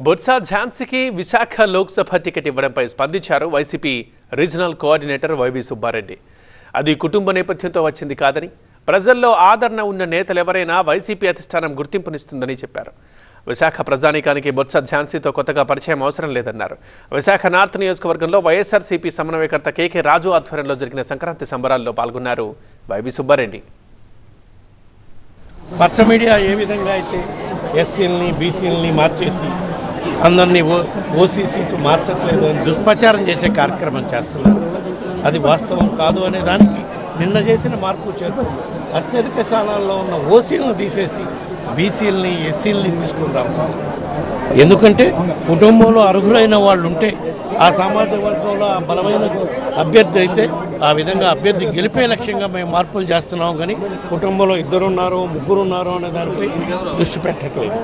బొత్స ఝాన్సీకి విశాఖ లోక్సభ టికెట్ ఇవ్వడంపై స్పందించారు YCP regional coordinator Y V Subba Reddy. అది కుటుంబ నేపథ్యంతో వచ్చింది కాదని, ప్రజల్లో ఆదరణ ఉన్న నేతలెవరైనా వైసీపీ అధిష్టానం గుర్తింపునిస్తుందని చెప్పారు. విశాఖ ప్రజానీకానికి బొత్స ఝాన్సీతో కొత్తగా పరిచయం అవసరం లేదన్నారు. విశాఖ నార్త్ నియోజకవర్గంలో వైఎస్ఆర్సీపీ సమన్వయకర్త కేకే రాజు ఆధ్వర్యంలో జరిగిన సంక్రాంతి సంబరాల్లో పాల్గొన్నారు వైవి సుబ్బారెడ్డి. పచ్చ మీడియా ఏ విధంగా అయితే ఎస్సీలని బీసీలని మార్చేసి అందరినీ ఓసీసీకి మార్చట్లేదు అని దుష్ప్రచారం చేసే కార్యక్రమం చేస్తున్నారు. అది వాస్తవం కాదు అనే దానికి నిన్న చేసిన మార్పు చేస్తూ అత్యధిక స్థానాల్లో ఉన్న ఓసీలను తీసేసి బీసీలని ఎస్సీలని తీసుకుంటాం. ఎందుకంటే కుటుంబంలో అర్హులైన వాళ్ళు ఉంటే ఆ సామాజిక వర్గంలో ఆ బలమైన అభ్యర్థి అయితే ఆ విధంగా అభ్యర్థి గెలిపే లక్ష్యంగా మేము మార్పులు చేస్తున్నాం. కానీ కుటుంబంలో 2 ఉన్నారో 3 ఉన్నారో అనే దానిపై దృష్టి పెట్టట్లేదు.